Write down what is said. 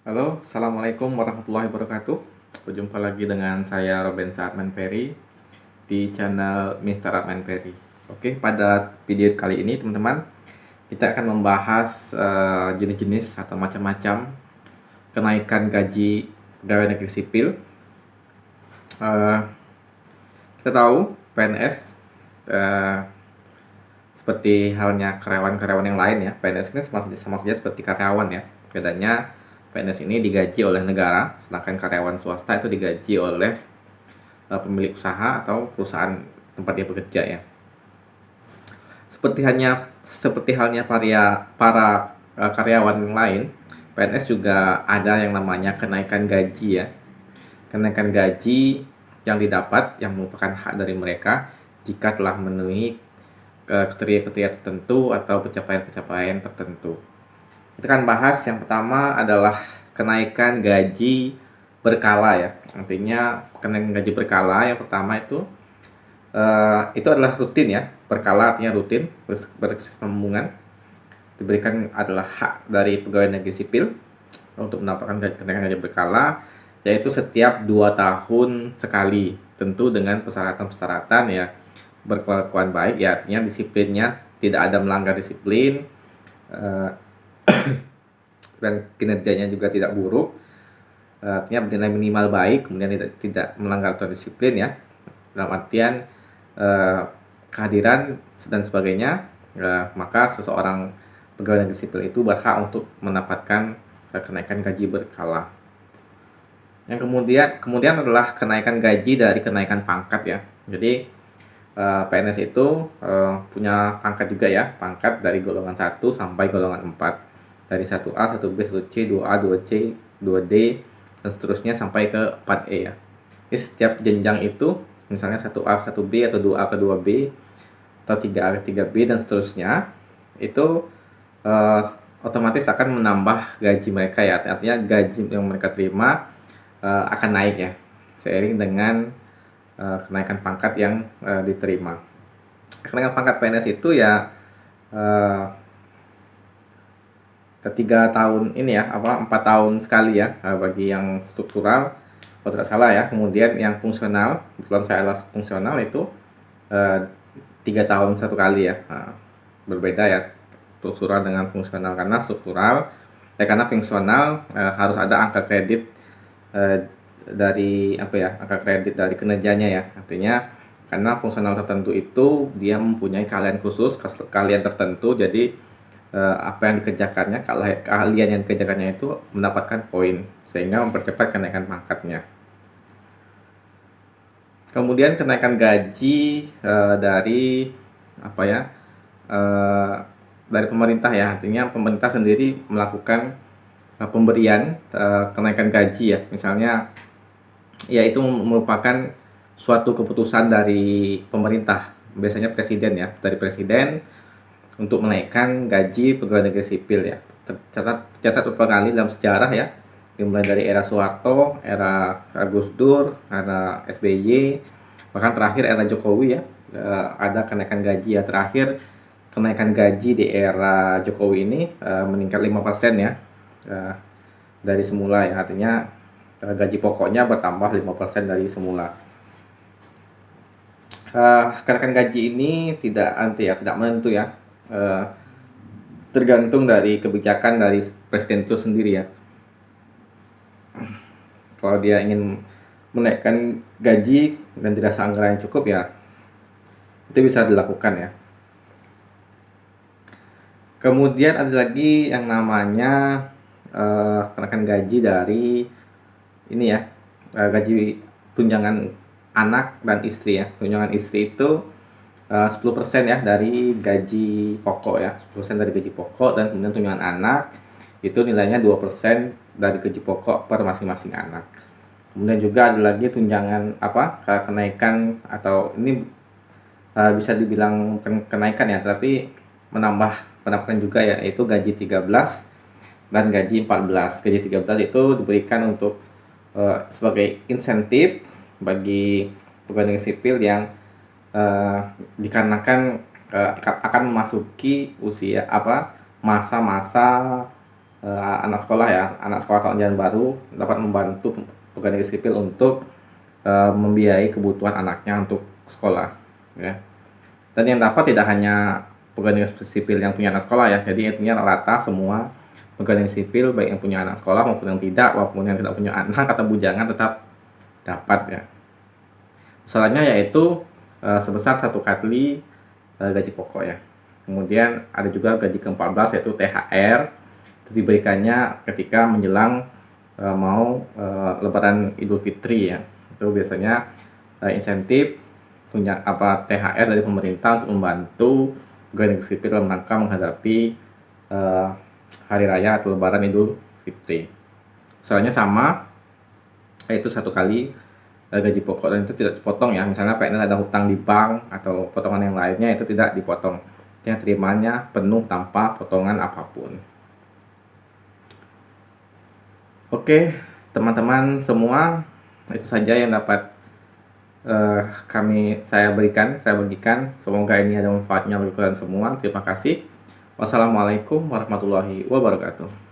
Halo, Assalamualaikum warahmatullahi wabarakatuh. Berjumpa lagi dengan saya Robin Saatman Perry di channel Mr. Atman Perry. Oke, pada video kali ini teman-teman, kita akan membahas jenis-jenis atau macam-macam kenaikan gaji pegawai negeri sipil. Eh, kita tahu PNS seperti halnya karyawan-karyawan yang lain ya. PNS ini sama saja seperti karyawan ya. Bedanya PNS ini digaji oleh negara, sedangkan karyawan swasta itu digaji oleh pemilik usaha atau perusahaan tempat dia bekerja ya. Seperti halnya para karyawan yang lain, PNS juga ada yang namanya kenaikan gaji ya. Kenaikan gaji yang didapat yang merupakan hak dari mereka jika telah memenuhi kriteria-kriteria tertentu atau pencapaian-pencapaian tertentu. Kita akan bahas yang pertama adalah kenaikan gaji berkala ya. Artinya kenaikan gaji berkala yang pertama itu adalah rutin ya. Berkala artinya rutin, berkesinambungan. Diberikan adalah hak dari pegawai negeri sipil untuk mendapatkan kenaikan gaji berkala, yaitu setiap 2 tahun sekali, tentu dengan persyaratan-persyaratan ya, berkelakuan baik ya, artinya disiplinnya tidak ada melanggar disiplin, eh, dan kinerjanya juga tidak buruk, artinya bernilai minimal baik, kemudian tidak melanggar aturan disiplin ya, dalam artian kehadiran dan sebagainya, maka seseorang pegawai negeri sipil itu berhak untuk mendapatkan kenaikan gaji berkala. Yang kemudian adalah kenaikan gaji dari kenaikan pangkat ya. Jadi PNS itu punya pangkat juga ya, pangkat dari golongan 1 sampai golongan 4. Dari 1A, 1B, 1C, 2A, 2C, 2D, dan seterusnya sampai ke 4E ya. Jadi setiap jenjang itu, misalnya 1A ke 1B atau 2A ke 2B atau 3A ke 3B dan seterusnya, itu otomatis akan menambah gaji mereka ya. Artinya gaji yang mereka terima akan naik ya, seiring dengan kenaikan pangkat yang diterima. Kenaikan pangkat PNS itu ya 3 tahun ini ya, 4 tahun sekali ya, bagi yang struktural kalau tidak salah ya. Kemudian yang fungsional, kebetulan saya adalah fungsional, itu 3 tahun satu kali ya. Berbeda ya struktural dengan fungsional, karena fungsional harus ada angka kredit dari angka kredit dari kinerjanya ya. Artinya karena fungsional tertentu itu dia mempunyai keahlian khusus, keahlian tertentu, jadi apa yang dikerjakannya, keahlian yang dikerjakannya itu mendapatkan poin, sehingga mempercepat kenaikan pangkatnya. Kemudian kenaikan gaji dari eh, dari pemerintah ya, artinya pemerintah sendiri melakukan pemberian kenaikan gaji ya. Misalnya ya, itu merupakan suatu keputusan dari pemerintah, biasanya presiden ya, dari presiden untuk menaikkan gaji pegawai negeri sipil ya. Tercatat beberapa kali dalam sejarah ya, dimulai dari era Soeharto, era Gus Dur, era SBY, bahkan terakhir era Jokowi ya, ada kenaikan gaji ya. Terakhir kenaikan gaji di era Jokowi ini meningkat 5% ya, dari semula ya, artinya gaji pokoknya bertambah 5% dari semula. Kenaikan gaji ini tidak menentu ya, tergantung dari kebijakan dari presiden itu sendiri ya. Kalau dia ingin menaikkan gaji dan tidak anggaran yang cukup ya, itu bisa dilakukan ya. Kemudian ada lagi yang namanya kenaikan gaji dari ini ya, gaji tunjangan anak dan istri ya. Tunjangan istri itu 10% ya dari gaji pokok ya, 10% dari gaji pokok, dan kemudian tunjangan anak itu nilainya 2% dari gaji pokok per masing-masing anak. Kemudian juga ada lagi tunjangan kenaikan, atau ini bisa dibilang kenaikan ya, tapi menambah pendapatan juga ya, yaitu gaji 13 dan gaji 14. Gaji 13 itu diberikan untuk sebagai insentif bagi pegawai negeri sipil yang dikarenakan akan memasuki usia masa-masa anak sekolah ya, anak sekolah tahun ajaran baru dapat membantu pegawai negeri sipil untuk membiayai kebutuhan anaknya untuk sekolah, ya. Dan yang dapat tidak hanya pegawai negeri sipil yang punya anak sekolah ya, jadi intinya rata semua pegawai negeri sipil baik yang punya anak sekolah maupun yang tidak, maupun yang tidak punya anak atau bujangan tetap dapat ya. Masalahnya yaitu sebesar 1 kali gaji pokok ya. Kemudian ada juga gaji ke-14 yaitu THR, itu diberikannya ketika menjelang mau Lebaran Idul Fitri ya. Itu biasanya insentif punya THR dari pemerintah untuk membantu pegawai negeri sipil dalam rangka menghadapi hari raya atau Lebaran Idul Fitri. Soalnya sama, yaitu 1 kali gaji pokok, dan itu tidak dipotong ya. Misalnya PNS ada hutang di bank atau potongan yang lainnya, itu tidak dipotong. Yang terimanya penuh tanpa potongan apapun. Oke, teman-teman semua, itu saja yang dapat saya bagikan. Semoga ini ada manfaatnya bagi kalian semua. Terima kasih. Wassalamualaikum warahmatullahi wabarakatuh.